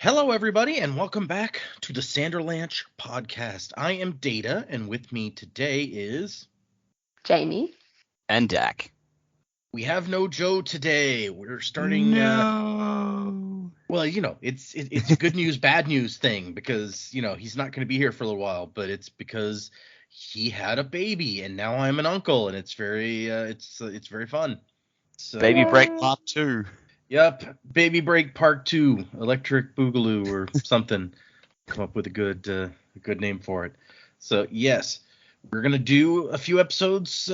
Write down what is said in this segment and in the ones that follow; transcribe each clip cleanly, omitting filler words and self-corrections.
Hello, everybody, and welcome back to the Sanderlanche podcast. I am Data, and with me today is Jamie. And Dak. We have no Joe today. We're starting. No. Well, it's a good news, bad news thing because he's not going to be here for a little while, but it's because he had a baby, and now I'm an uncle, and it's very very fun. So, Baby Break Part 2. Yep, Baby Break Part 2, Electric Boogaloo or something. Come up with a good name for it. So yes, we're gonna do a few episodes,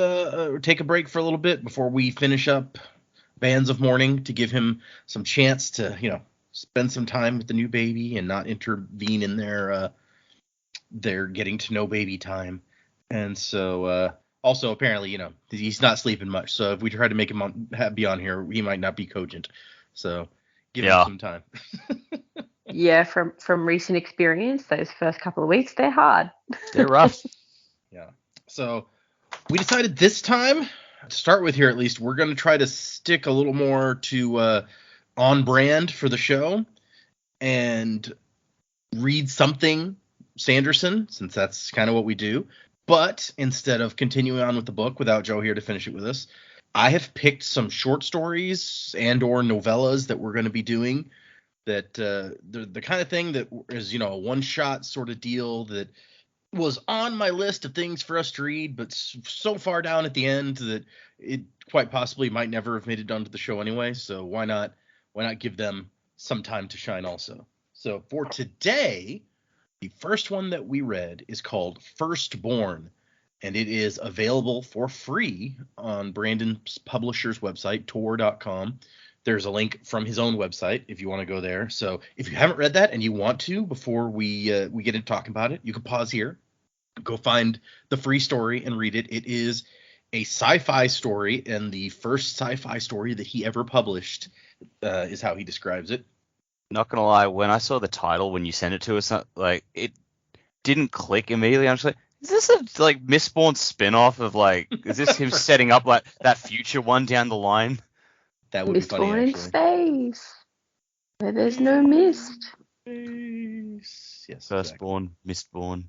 take a break for a little bit before we finish up Bands of Mourning to give him some chance to spend some time with the new baby and not intervene in their getting to know baby time. And so also apparently he's not sleeping much, so if we try to make him be on here, he might not be cogent. So give him some time. Yeah, from recent experience, those first couple of weeks, they're hard. They're rough. Yeah. So we decided this time, to start with here at least, we're going to try to stick a little more to on brand for the show and read something Sanderson, since that's kind of what we do. But instead of continuing on with the book without Joe here to finish it with us, I have picked some short stories and or novellas that we're going to be doing that the kind of thing that is, a one-shot sort of deal that was on my list of things for us to read, but so far down at the end that it quite possibly might never have made it onto the show anyway. So why not give them some time to shine also? So for today, the first one that we read is called Firstborn, and it is available for free on Brandon's publisher's website, tor.com. There's a link from his own website if you want to go there. So if you haven't read that and you want to before we get into talking about it, you can pause here, go find the free story and read it. It is a sci-fi story, and the first sci-fi story that he ever published is how he describes it. Not gonna lie, when I saw the title when you sent it to us, it didn't click immediately. I'm just like, is this a Mistborn spin-off of is this him setting up that future one down the line? That would be funny, actually. Mistborn in space, where there's no mist. Yes, Firstborn, exactly. Mistborn.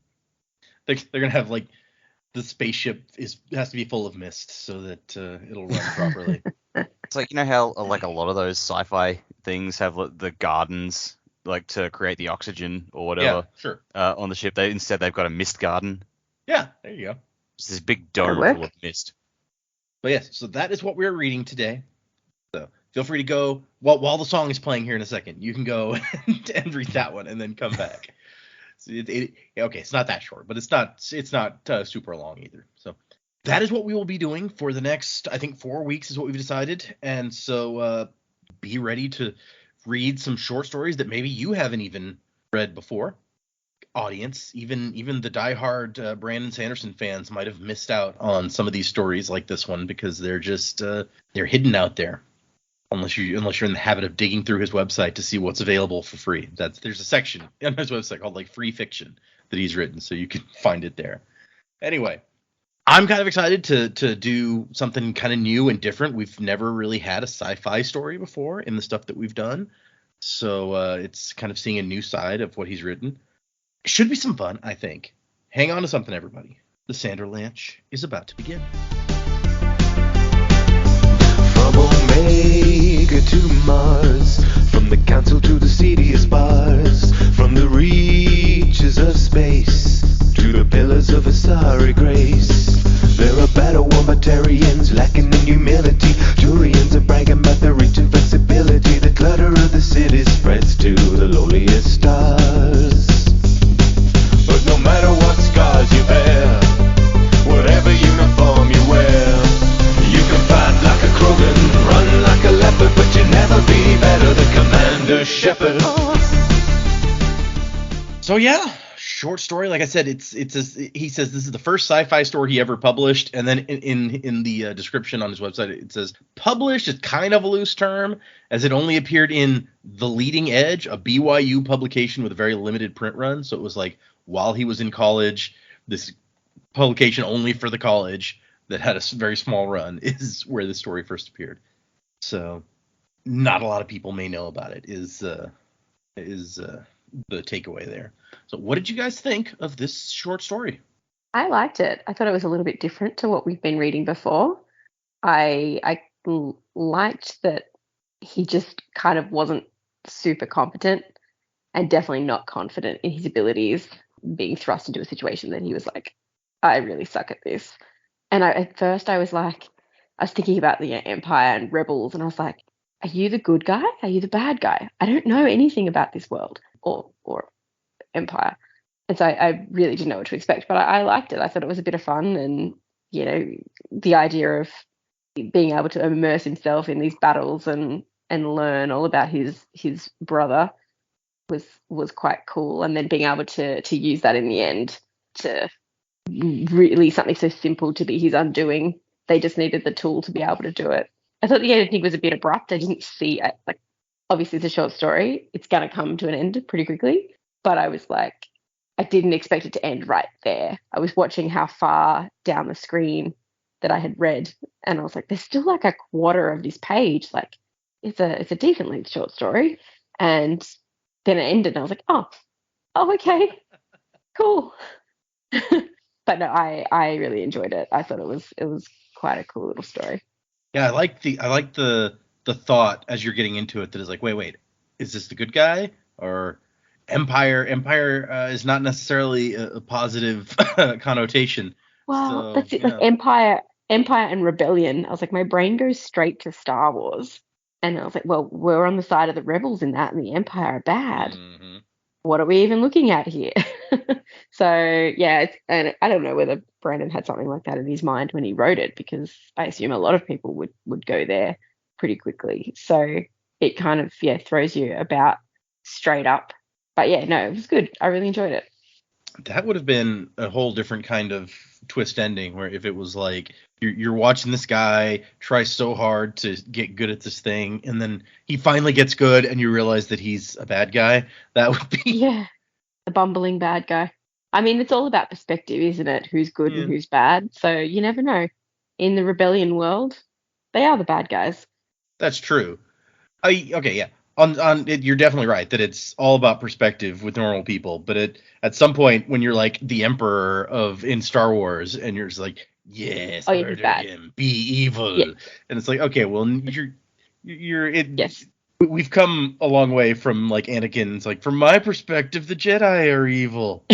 They're gonna have the spaceship has to be full of mist so that it'll run properly. It's how a lot of those sci-fi things have the gardens to create the oxygen or whatever. Yeah, sure. On the ship, they've got a mist garden. Yeah, there you go. It's this big dome full of mist. But yes, so that is what we're reading today. So feel free to go while the song is playing here in a second. You can go and read that one and then come back. So okay, it's not that short, but it's not super long either. So that is what we will be doing for the next, I think, 4 weeks is what we've decided. And so be ready to read some short stories that maybe you haven't even read before. Audience, even the diehard Brandon Sanderson fans might have missed out on some of these stories like this one because they're just they're hidden out there. Unless you're in the habit of digging through his website to see what's available for free. There's a section on his website called free fiction that he's written, so you can find it there. Anyway, I'm kind of excited to do something kind of new and different. We've never really had a sci-fi story before in the stuff that we've done, so it's kind of seeing a new side of what he's written. It should be some fun, I think. Hang on to something, everybody. The Sanderlanche is about to begin. From Omega to Mars, from the council to the seediest bars, from the reaches of space to the pillars of a sorry grace. There are battle wombitarians lacking in humility. Turians are bragging about their reach and flexibility. The clutter of the city spreads to the lowliest stars. But no matter what scars you bear, whatever uniform you wear, you can fight like a Krogan, run like a leopard, but you'll never be better than Commander Shepard. So yeah, short story. Like I said, he says this is the first sci-fi story he ever published, and then in the description on his website it says published is kind of a loose term, as it only appeared in The Leading Edge, a BYU publication with a very limited print run. So it was while he was in college, this publication only for the college that had a very small run is where the story first appeared. So not a lot of people may know about it is is the takeaway there. So what did you guys think of this short story? I liked it. I thought it was a little bit different to what we've been reading before. I liked that he just kind of wasn't super competent and definitely not confident in his abilities, being thrust into a situation that he was like, I really suck at this. And at first I was thinking about the Empire and rebels, and I was like, are you the good guy? Are you the bad guy? I don't know anything about this world or Empire. And so I really didn't know what to expect, but I liked it. I thought it was a bit of fun, and the idea of being able to immerse himself in these battles and learn all about his brother was quite cool, and then being able to use that in the end to really something so simple to be his undoing. They just needed the tool to be able to do it. I thought the editing was a bit abrupt. I didn't see it, like, obviously it's a short story. It's going to come to an end pretty quickly, but I was like, I didn't expect it to end right there. I was watching how far down the screen that I had read, and I was like, there's still like a quarter of this page. Like, it's a decent length short story. And then it ended, and I was like, oh, okay, cool. But no, I really enjoyed it. I thought it was quite a cool little story. Yeah, I like the thought as you're getting into it that is like, wait, is this the good guy or Empire? Empire is not necessarily a positive connotation. Well, So, that's it. yeah. Like Empire and Rebellion. I was like, my brain goes straight to Star Wars, and I was like, well, we're on the side of the rebels in that, and the Empire are bad. Mm-hmm. What are we even looking at here? So yeah, and I don't know whether Brandon had something like that in his mind when he wrote it, because I assume a lot of people would go there pretty quickly. So it kind of throws you about straight up. But yeah, no, it was good. I really enjoyed it. That would have been a whole different kind of twist ending, where if it was like you're watching this guy try so hard to get good at this thing, and then he finally gets good, and you realize that he's a bad guy. That would be The bumbling bad guy. I mean, it's all about perspective, isn't it? Who's good and who's bad. So you never know. In the rebellion world, they are the bad guys. That's true. Okay, yeah. On it, you're definitely right that it's all about perspective with normal people. But at some point, when you're like the Emperor in Star Wars, and you're just like, yes, murder him, be evil, and it's like, okay, well, you're it. Yes. We've come a long way from like Anakin's like, from my perspective, the Jedi are evil.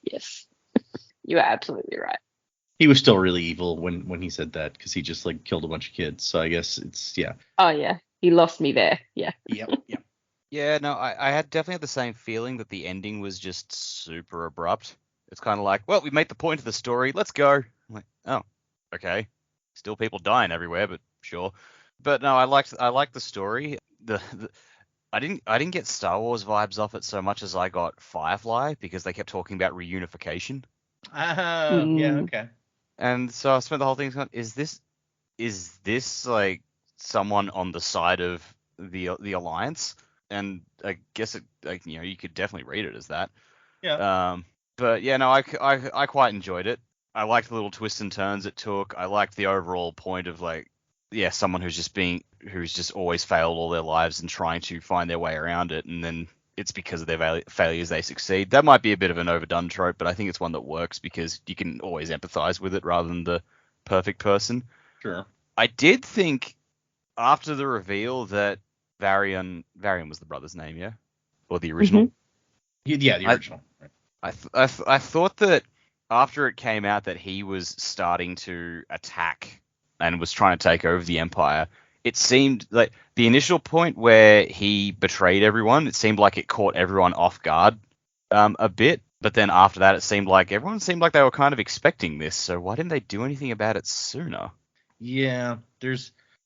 Yes, you are absolutely right. He was still really evil when he said that, because he just like killed a bunch of kids. So I guess it's Oh yeah, he lost me there. Yeah. Yep. Yeah, no, I had definitely had the same feeling that the ending was just super abrupt. It's kind of like, well, we made the point of the story, let's go. I'm like, oh, okay. Still people dying everywhere, but sure. But no, I liked the story. I didn't get Star Wars vibes off it so much as I got Firefly, because they kept talking about reunification. Yeah, okay. And so I spent the whole thing going, is this like someone on the side of the Alliance? And I guess it, like, you could definitely read it as that. Yeah. But yeah, no, I quite enjoyed it. I liked the little twists and turns it took. I liked the overall point of like, yeah, someone who's just always failed all their lives and trying to find their way around it, and then it's because of their failures they succeed. That might be a bit of an overdone trope, but I think it's one that works because you can always empathize with it rather than the perfect person. Sure. I did think after the reveal that Varian was the brother's name, yeah? Or the original? Mm-hmm. Yeah, the original. I thought that after it came out that he was starting to attack and was trying to take over the Empire, it seemed like the initial point where he betrayed everyone, it seemed like it caught everyone off guard a bit. But then after that, it seemed like everyone seemed like they were kind of expecting this. So why didn't they do anything about it sooner? Yeah,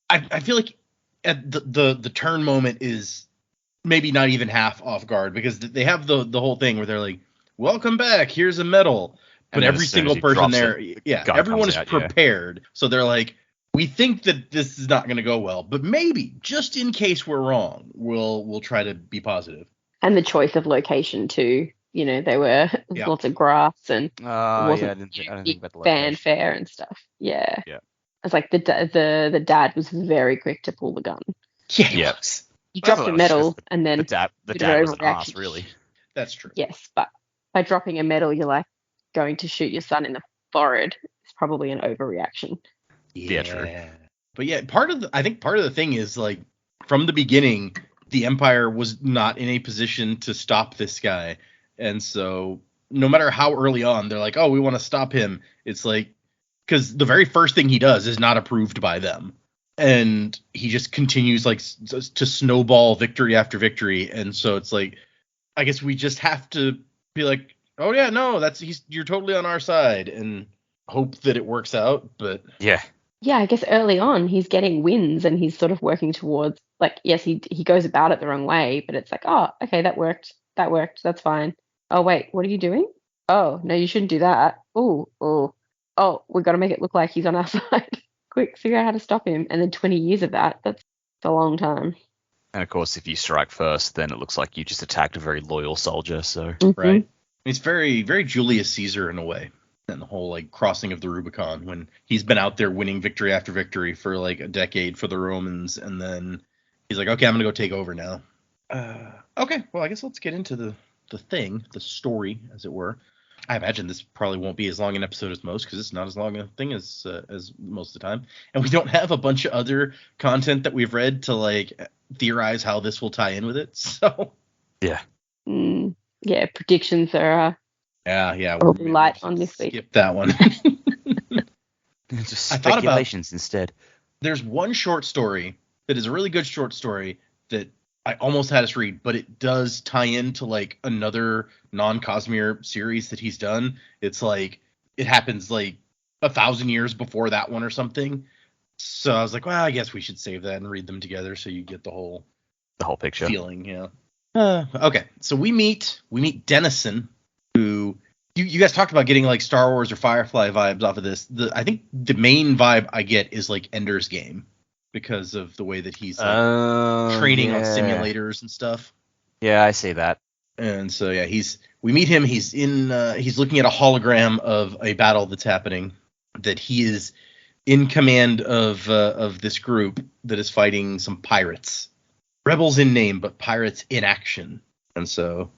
I feel like at the turn moment is maybe not even half off guard, because they have the whole thing where they're like, welcome back, here's a medal. But every single person there, everyone is prepared. So they're like, we think that this is not going to go well, but maybe, just in case we're wrong, we'll try to be positive. And the choice of location too. They were lots of grass, and I didn't think about the location. Fanfare and stuff. Yeah. Yeah. It's like the dad was very quick to pull the gun. Yeah. You You dropped a medal and then the dad was an ass, really. That's true. Yes, but by dropping a medal, you're like going to shoot your son in the forehead. It's probably an overreaction. Yeah, true. But yeah, I think part of the thing is like from the beginning, the Empire was not in a position to stop this guy, and so no matter how early on they're like, oh, we want to stop him, it's like because the very first thing he does is not approved by them, and he just continues like to snowball victory after victory, and so it's like I guess we just have to be like, oh yeah, no, you're totally on our side, and hope that it works out. But yeah, I guess early on he's getting wins and he's sort of working towards like, yes, he goes about it the wrong way, but it's like, oh, okay, that worked, that's fine. Oh wait, what are you doing? Oh no, you shouldn't do that. Oh, we got to make it look like he's on our side. Quick, figure out how to stop him. And then 20 years of that's a long time. And of course, if you strike first, then it looks like you just attacked a very loyal soldier. So right, it's very, very Julius Caesar in a way, and the whole like crossing of the Rubicon when he's been out there winning victory after victory for like a decade for the Romans, and then he's like, okay, I'm gonna go take over now. Okay, well, I guess let's get into the story, as it were. I imagine this probably won't be as long an episode as most because it's not as long a thing as most of the time, and we don't have a bunch of other content that we've read to like theorize how this will tie in with it. So yeah, predictions are we'll light on this week. Skip that one. Just speculations instead. There's one short story that is a really good short story that I almost had us read, but it does tie into like another non-Cosmere series that he's done. It's like it happens like 1,000 years before that one or something. So I was like, well, I guess we should save that and read them together so you get the whole picture feeling. Yeah. Okay, so we meet Dennison, who you guys talked about getting like Star Wars or Firefly vibes off of this. I think the main vibe I get is like Ender's Game, because of the way that he's like, training on simulators and stuff. Yeah, I see that. And so yeah, we meet him. He's looking at a hologram of a battle that's happening. That he is in command of this group that is fighting some pirates, rebels in name but pirates in action. And so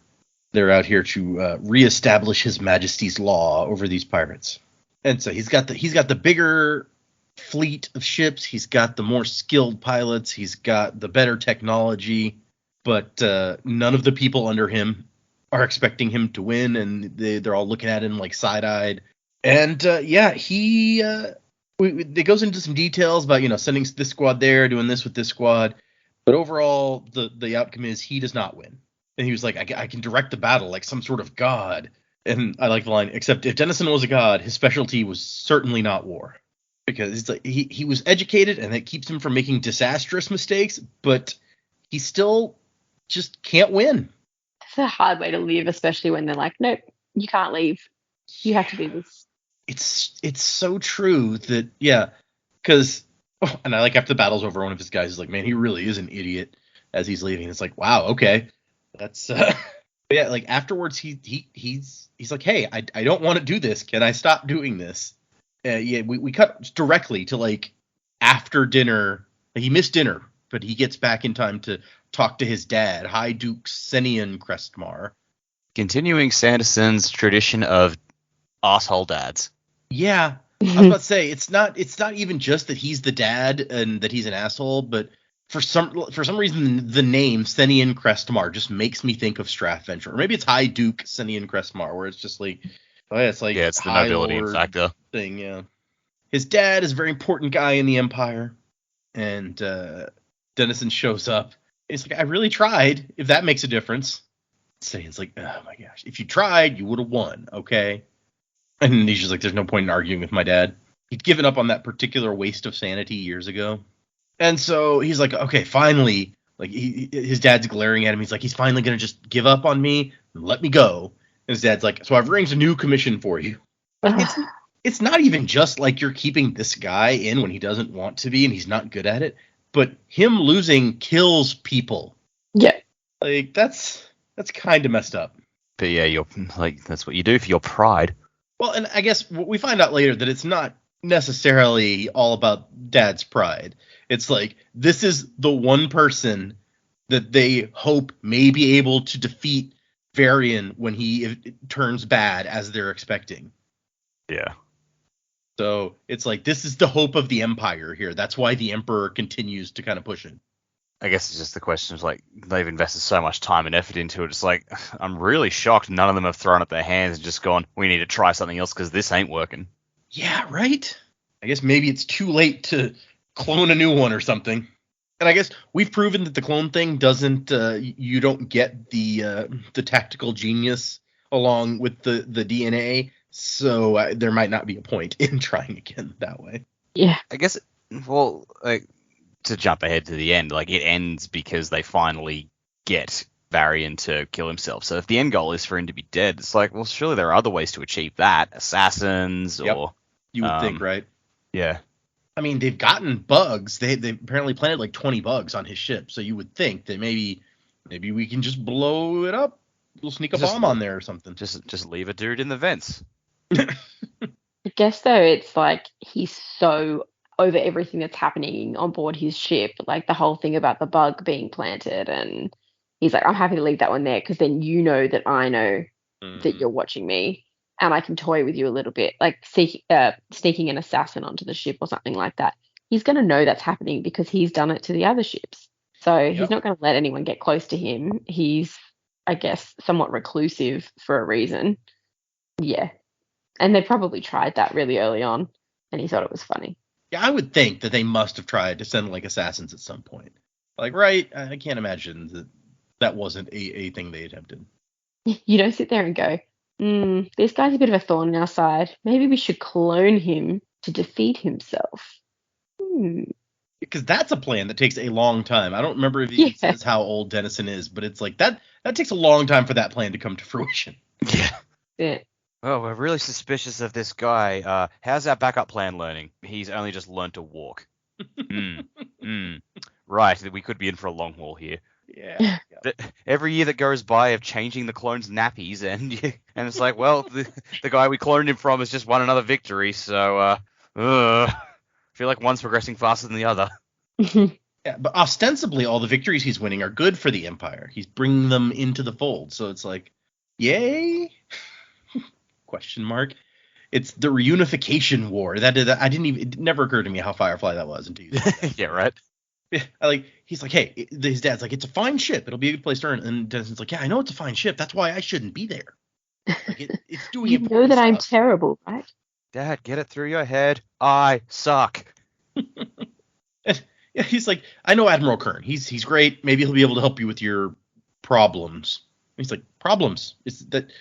they're out here to reestablish His Majesty's law over these pirates. And so he's got the bigger fleet of ships, he's got the more skilled pilots, he's got the better technology, but none of the people under him are expecting him to win, and they're all looking at him like side-eyed. And it goes into some details about sending this squad there, doing this with this squad, but overall the outcome is he does not win. And he was like, I can direct the battle like some sort of god. And I like the line, except if Dennison was a god, his specialty was certainly not war. Because it's like he was educated, and that keeps him from making disastrous mistakes, but he still just can't win. It's a hard way to live, especially when they're like, nope, you can't leave. You have to do this. It's so true that, yeah, because, and I like after the battle's over, one of his guys is like, man, he really is an idiot as he's leaving. It's like, wow, okay. That's, but yeah, like afterwards, he's like, hey, I don't want to do this. Can I stop doing this? We cut directly to like after dinner. He missed dinner, but he gets back in time to talk to his dad, High Duke Senian Crestmar. Continuing Sanderson's tradition of asshole dads. Yeah, I was about to say it's not even just that he's the dad and that he's an asshole, but for some reason the name Senian Crestmar just makes me think of Strathventure, or maybe it's High Duke Senian Crestmar, where it's just like. Oh, yeah, it's like it's the nobility factor thing. Yeah, his dad is a very important guy in the Empire, and Dennison shows up. He's like, I really tried. If that makes a difference, Senian's like, oh my gosh, if you tried, you would have won. Okay, and he's just like, there's no point in arguing with my dad. He'd given up on that particular waste of sanity years ago, and so he's like, okay, finally, like his dad's glaring at him. He's like, he's finally gonna just give up on me and let me go. And his dad's like, so I've arranged a new commission for you. It's not even just like you're keeping this guy in when he doesn't want to be and he's not good at it, but him losing kills people. Yeah. Like that's kind of messed up. But yeah, you're like, that's what you do for your pride. Well, and I guess we find out later that it's not necessarily all about dad's pride. It's like, this is the one person that they hope may be able to defeat Varian when he turns bad as they're expecting. Yeah. So it's like, this is the hope of the Empire here. That's why the Emperor continues to kind of push it. I guess it's just the question of, like, they've invested so much time and effort into it. It's like, I'm really shocked none of them have thrown up their hands and just gone, we need to try something else because this ain't working. Yeah, right? I guess maybe it's too late to clone a new one or something. And I guess we've proven that the clone thing doesn't, you don't get the tactical genius along with the DNA. So there might not be a point in trying again that way. Yeah. I guess, well, like, to jump ahead to the end, like, it ends because they finally get Varian to kill himself. So if the end goal is for him to be dead, it's like, well, surely there are other ways to achieve that. Assassins or... You would think, right? Yeah. I mean, they've gotten bugs. They apparently planted like 20 bugs on his ship. So you would think that maybe we can just blow it up. We'll sneak a bomb on there or something. Just leave a dude in the vents. I guess, though, it's like he's so over everything that's happening on board his ship, like the whole thing about the bug being planted, and he's like, I'm happy to leave that one there because then you know that I know that you're watching me, and I can toy with you a little bit, like sneaking an assassin onto the ship or something like that. He's going to know that's happening because he's done it to the other ships. So he's not going to let anyone get close to him. He's, I guess, somewhat reclusive for a reason. Yeah. And they probably tried that really early on, and he thought it was funny. Yeah, I would think that they must have tried to send like assassins at some point. Like, right? I can't imagine that wasn't a thing they attempted. You don't sit there and go, this guy's a bit of a thorn in our side. Maybe we should clone him to defeat himself. Because that's a plan that takes a long time. I don't remember if he says how old Dennison is, but it's like that takes a long time for that plan to come to fruition. Yeah. Oh, we're really suspicious of this guy. How's our backup plan learning? He's only just learned to walk. Right, we could be in for a long haul here. Yeah. Every year that goes by of changing the clone's nappies, and it's like, well, the guy we cloned him from has just won another victory, so I feel like one's progressing faster than the other. Yeah, but ostensibly all the victories he's winning are good for the Empire. He's bringing them into the fold, so it's like, yay? Question mark. It's the reunification war. It never occurred to me how Firefly that was until you said Yeah, right. Yeah, he's like, hey, his dad's like, it's a fine ship. It'll be a good place to earn. And Dennison's like, yeah, I know it's a fine ship. That's why I shouldn't be there. Like it's doing. You know that I'm terrible, right? Dad, get it through your head. I suck. And, yeah, he's like, I know Admiral Kern. He's great. Maybe he'll be able to help you with your problems. He's like, problems? Is that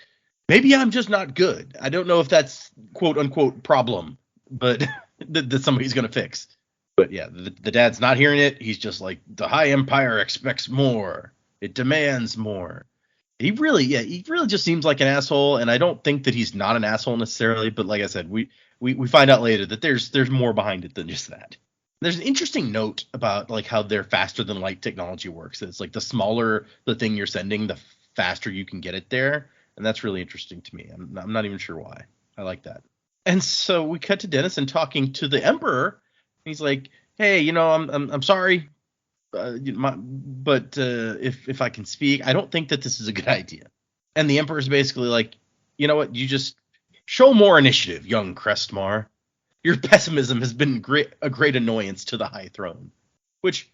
maybe I'm just not good? I don't know if that's quote unquote problem, but that somebody's gonna fix. But yeah, the dad's not hearing it. He's just like, the High Empire expects more. It demands more. He really just seems like an asshole, and I don't think that he's not an asshole necessarily. But like I said, we find out later that there's more behind it than just that. There's an interesting note about like how their faster than light technology works. It's like the smaller the thing you're sending, the faster you can get it there, and that's really interesting to me. I'm not even sure why. I like that. And so we cut to Dennison talking to the Emperor. He's like, hey, I'm sorry, but if I can speak, I don't think that this is a good idea. And the Emperor's basically like, you know what? You just show more initiative, young Crestmar. Your pessimism has been a great annoyance to the High Throne. Which,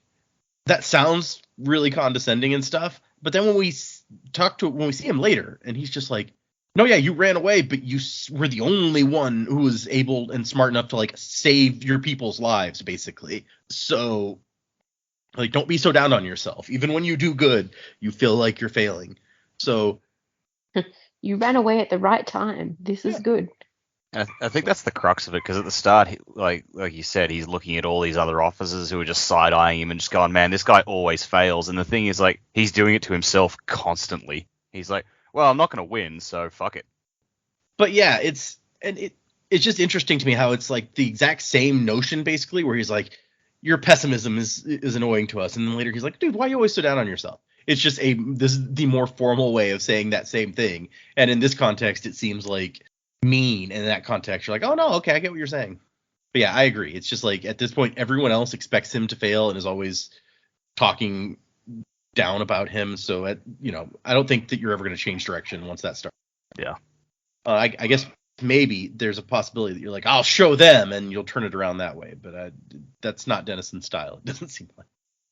that sounds really condescending and stuff. But then when we see him later, and he's just like, no, yeah, you ran away, but you were the only one who was able and smart enough to like save your people's lives, basically. So, like, don't be so down on yourself. Even when you do good, you feel like you're failing. So, you ran away at the right time. This is good. And I think that's the crux of it, because at the start, like you said, he's looking at all these other officers who are just side-eyeing him and just going, man, this guy always fails. And the thing is, like, he's doing it to himself constantly. He's like, well, I'm not going to win, so fuck it. But yeah, it's just interesting to me how it's like the exact same notion, basically, where he's like, your pessimism is annoying to us. And then later he's like, dude, why are you always so down on yourself? It's just this is the more formal way of saying that same thing. And in this context, it seems like mean. And in that context, you're like, oh, no, okay, I get what you're saying. But yeah, I agree. It's just like at this point, everyone else expects him to fail and is always talking down about him. So, I don't think that you're ever going to change direction once that starts. Yeah. I guess maybe there's a possibility that you're like, I'll show them, and you'll turn it around that way. But that's not Denison's style. It doesn't seem like.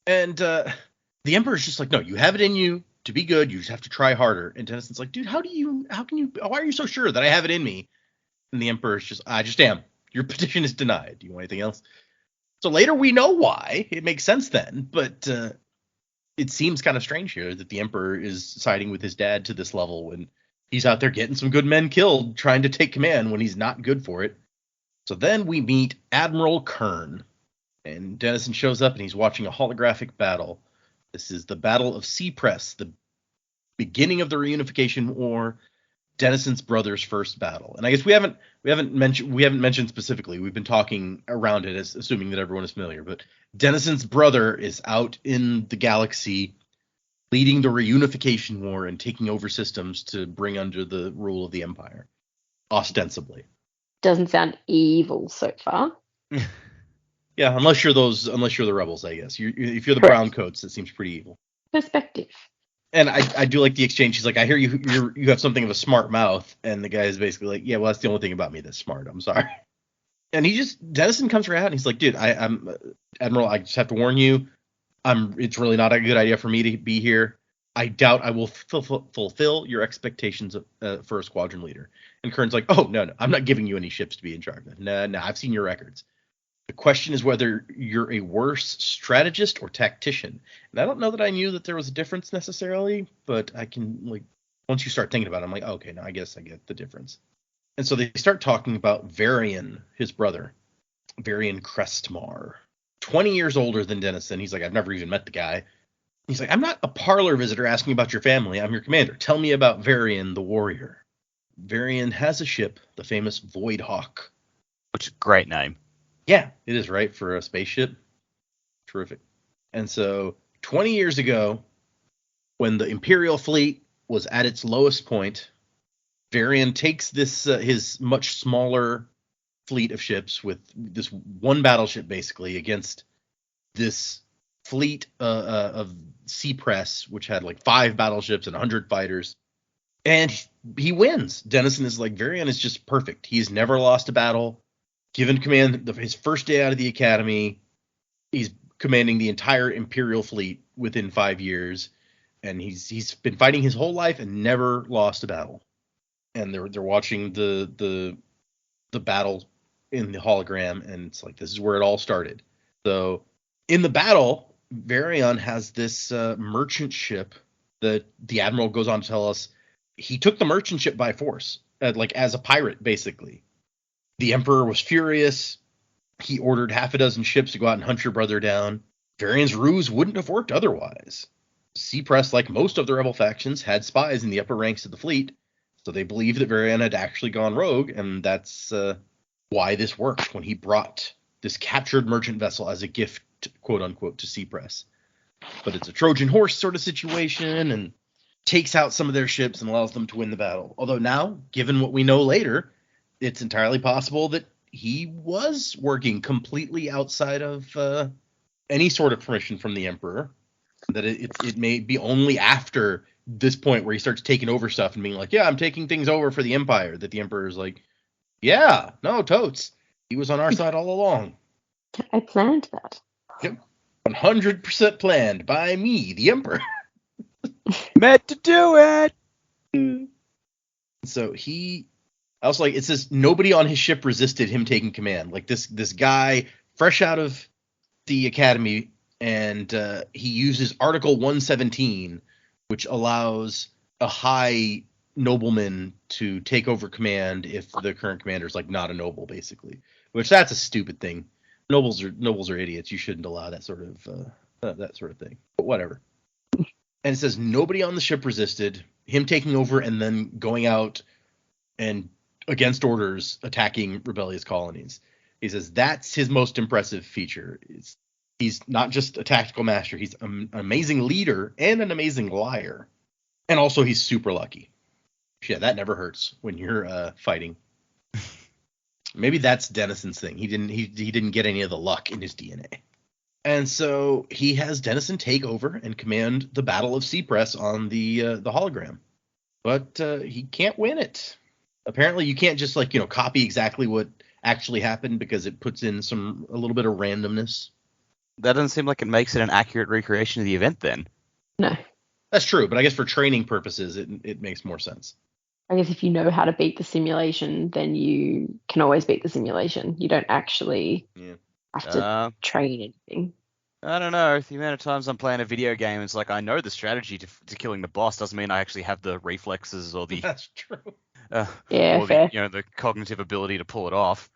And the Emperor's just like, no, you have it in you to be good. You just have to try harder. And Denison's like, dude, why are you so sure that I have it in me? And the Emperor's just, I just am. Your petition is denied. Do you want anything else? So later we know why. It makes sense then. But it seems kind of strange here that the Emperor is siding with his dad to this level when he's out there getting some good men killed, trying to take command when he's not good for it. So then we meet Admiral Kern. And Denison shows up and he's watching a holographic battle. This is the Battle of Cypress, the beginning of the Reunification War, Denison's brother's first battle. And I guess we haven't mentioned specifically. We've been talking around it, as assuming that everyone is familiar. But Denison's brother is out in the galaxy, leading the Reunification War and taking over systems to bring under the rule of the Empire, ostensibly. Doesn't sound evil so far. Yeah, unless you're the rebels, I guess. If you're the Correct. brown coats, it seems pretty evil. Perspective. And I do like the exchange. She's like, I hear you have something of a smart mouth, and the guy is basically like, yeah, well, that's the only thing about me that's smart. I'm sorry. And Denison comes right out and he's like, dude, I'm Admiral. I just have to warn you, it's really not a good idea for me to be here. I doubt I will fulfill your expectations for a squadron leader. And Kern's like, oh no, I'm not giving you any ships to be in charge of. No, I've seen your records. The question is whether you're a worse strategist or tactician. And I don't know that I knew that there was a difference necessarily, but I can, once you start thinking about it, I'm like, okay, now I guess I get the difference. And so they start talking about Varian, his brother, Varian Crestmar, 20 years older than Denison. He's like, I've never even met the guy. He's like, I'm not a parlor visitor asking about your family. I'm your commander. Tell me about Varian, the warrior. Varian has a ship, the famous Void Hawk. Which is a great name. Yeah, it is, right, for a spaceship. Terrific. And so 20 years ago, when the Imperial fleet was at its lowest point, Varian takes this his much smaller fleet of ships with this one battleship, basically, against this fleet of Cypress, which had 5 battleships and 100 fighters. And he wins. Denison is like, Varian is just perfect. He's never lost a battle. Given command his first day out of the academy, he's commanding the entire Imperial fleet within 5 years, and he's been fighting his whole life and never lost a battle. And they're watching the battle in the hologram, and it's like, this is where it all started. So in the battle, Varian has this merchant ship that the admiral goes on to tell us he took the merchant ship by force, as a pirate, basically. The Emperor was furious. He ordered half a dozen ships to go out and hunt your brother down. Varian's ruse wouldn't have worked otherwise. Cypress, like most of the rebel factions, had spies in the upper ranks of the fleet, so they believed that Varian had actually gone rogue, and that's why this worked when he brought this captured merchant vessel as a gift, quote-unquote, to Cypress. But it's a Trojan horse sort of situation, and takes out some of their ships and allows them to win the battle. Although now, given what we know later, it's entirely possible that he was working completely outside of any sort of permission from the Emperor. That it may be only after this point where he starts taking over stuff and being like, yeah, I'm taking things over for the Empire, that the Emperor is like, yeah, no, totes. He was on our side all along. I planned that. Yep. 100% planned by me, the Emperor. Meant to do it. So I was like, it says nobody on his ship resisted him taking command. Like this guy fresh out of the academy, and he uses Article 117, which allows a high nobleman to take over command if the current commander is not a noble, basically. Which that's a stupid thing. Nobles are idiots. You shouldn't allow that sort of thing. But whatever. And it says nobody on the ship resisted him taking over and then going out and against orders attacking rebellious colonies. He says that's his most impressive feature. He's not just a tactical master. He's an amazing leader and an amazing liar. And also he's super lucky. Yeah, that never hurts when you're fighting. Maybe that's Denison's thing. He didn't get any of the luck in his DNA. And so he has Dennison take over and command the Battle of Seapress on the hologram. But he can't win it. Apparently, you can't just copy exactly what actually happened because it puts in a little bit of randomness. That doesn't seem like it makes it an accurate recreation of the event then. No. That's true, but I guess for training purposes, it makes more sense. I guess if you know how to beat the simulation, then you can always beat the simulation. You don't actually have to train anything. I don't know. The amount of times I'm playing a video game, it's like I know the strategy to killing the boss doesn't mean I actually have the reflexes or the That's true. or fair. the cognitive ability to pull it off.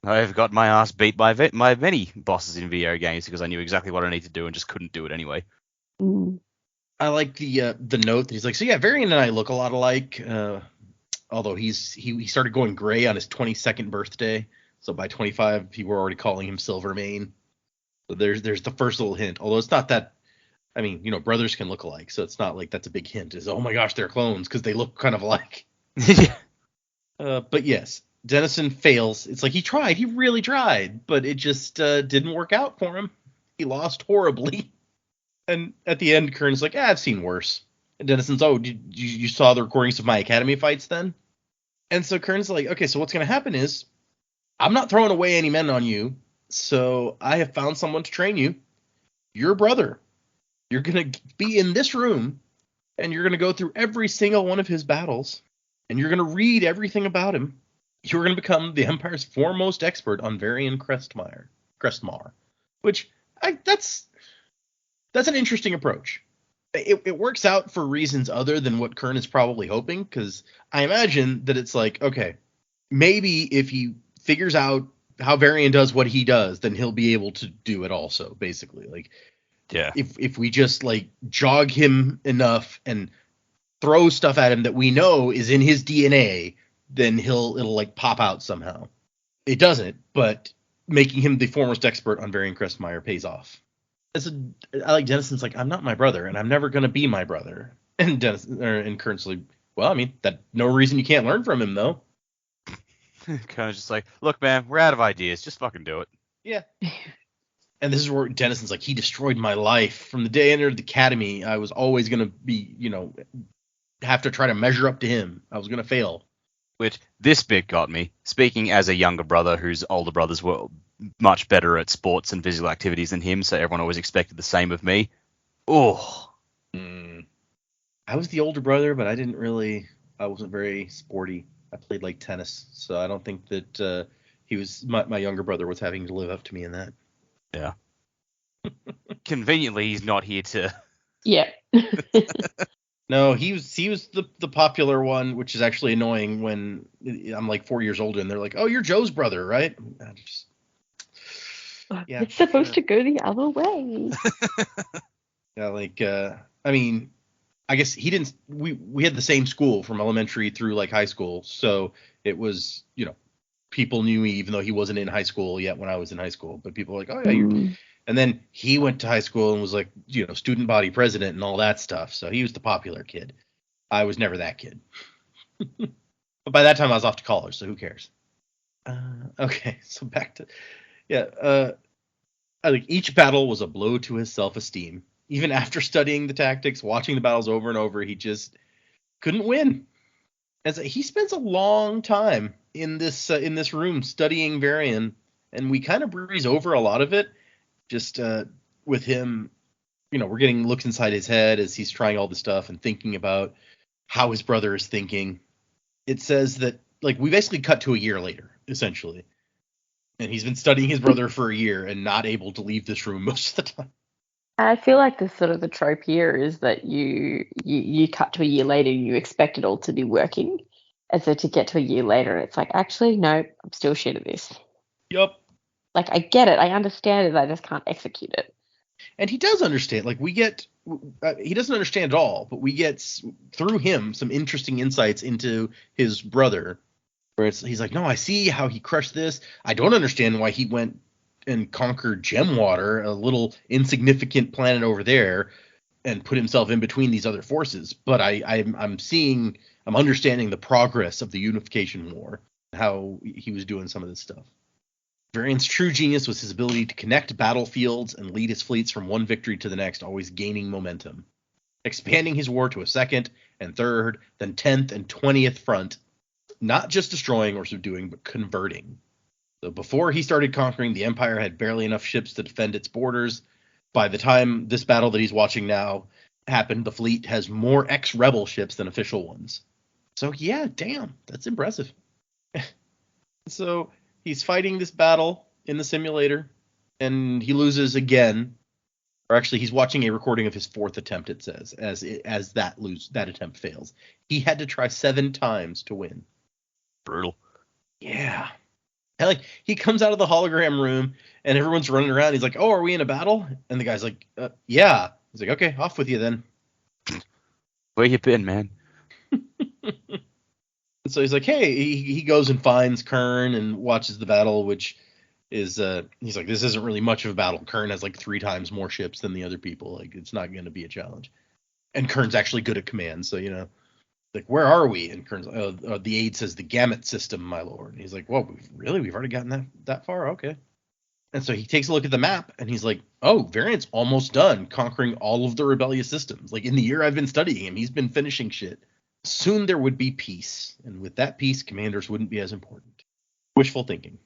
I've got my ass beat by many bosses in video games because I knew exactly what I need to do and just couldn't do it anyway. Mm. I like the note that he's like, so yeah, Varian and I look a lot alike. Although he started going gray on his 22nd birthday, so by 25 people were already calling him Silvermane. So there's the first little hint. Although it's not that. I mean, brothers can look alike, so it's not like that's a big hint. Is oh my gosh, they're clones because they look kind of alike. But yes, Dennison fails. It's like he tried. He really tried, but it just didn't work out for him. He lost horribly. And at the end, Kern's like, I've seen worse. And Dennison's, you saw the recordings of my Academy fights then? And so Kern's like, okay, so what's going to happen is I'm not throwing away any men on you, so I have found someone to train you. Your brother. You're going to be in this room, and you're going to go through every single one of his battles, and you're going to read everything about him. You're going to become the Empire's foremost expert on Varian Crestmar, which that's an interesting approach. It works out for reasons other than what Kern is probably hoping, because I imagine that it's like, okay, maybe if he figures out how Varian does what he does, then he'll be able to do it also, basically. Like, yeah. If we just jog him enough and throw stuff at him that we know is in his DNA, then it'll pop out somehow. It doesn't, but making him the foremost expert on Varian Crestmire pays off. I like Dennison's like, I'm not my brother, and I'm never gonna be my brother. And Kern's like, well, I mean, that no reason you can't learn from him though. Kind of just like, look, man, we're out of ideas. Just fucking do it. Yeah. And this is where Dennison's like, he destroyed my life. From the day I entered the academy, I was always gonna be, have to try to measure up to him. I was gonna fail. Which this bit got me. Speaking as a younger brother whose older brothers were much better at sports and physical activities than him, so everyone always expected the same of me. Oh. I was the older brother, but I wasn't very sporty. I played tennis, so I don't think that my younger brother was having to live up to me in that. Yeah. Conveniently, he's not here to. Yeah. No, he was the popular one, which is actually annoying when I'm 4 years older and they're like, "Oh, you're Joe's brother, right?" Yeah, it's supposed to go the other way. Yeah, I mean, I guess he didn't. We had the same school from elementary through high school, so it was people knew me even though he wasn't in high school yet when I was in high school. But people were like, "Oh yeah, you're." And then he went to high school and was student body president and all that stuff. So he was the popular kid. I was never that kid. But by that time I was off to college, so who cares? Okay, so back to I think each battle was a blow to his self-esteem. Even after studying the tactics, watching the battles over and over, he just couldn't win. As he spends a long time in this room studying Varian, and we kind of breeze over a lot of it. Just with him, we're getting looks inside his head as he's trying all this stuff and thinking about how his brother is thinking. It says that we basically cut to a year later, essentially. And he's been studying his brother for a year and not able to leave this room most of the time. I feel like the sort of the trope here is that you cut to a year later and you expect it all to be working. And so to get to a year later, it's like, actually, no, I'm still shit at this. Yup. I get it. I understand it. I just can't execute it. And he does understand. He doesn't understand at all, but we get through him some interesting insights into his brother. Where he's like, no, I see how he crushed this. I don't understand why he went and conquered Gemwater, a little insignificant planet over there, and put himself in between these other forces. But I'm understanding the progress of the Unification War, how he was doing some of this stuff. Varian's true genius was his ability to connect battlefields and lead his fleets from one victory to the next, always gaining momentum, expanding his war to a second and third, then 10th and 20th front, not just destroying or subduing, but converting. So before he started conquering, the Empire had barely enough ships to defend its borders. By the time this battle that he's watching now happened, the fleet has more ex-rebel ships than official ones. So yeah, damn, that's impressive. So he's fighting this battle in the simulator, and he loses again. Or actually, he's watching a recording of his fourth attempt, it says, as that attempt fails. He had to try 7 times to win. Brutal. Yeah. And like, he comes out of the hologram room, and everyone's running around. He's like, "Oh, are we in a battle?" And the guy's like, "Yeah." He's like, "Okay, off with you then." Where you been, man? And so he's like, "Hey," he goes and finds Kern and watches the battle, which is, he's like, "This isn't really much of a battle. Kern has like 3 times more ships than the other people. Like, it's not going to be a challenge." And Kern's actually good at command, so, like, "Where are we?" And Kern's like, the aide says, "The Gamut system, my lord." And he's like, "Whoa, really? We've already gotten that far? Okay." And so he takes a look at the map, and he's like, "Oh, Variant's almost done conquering all of the rebellious systems. Like, in the year I've been studying him, he's been finishing shit. Soon there would be peace, and with that peace, commanders wouldn't be as important." Wishful thinking.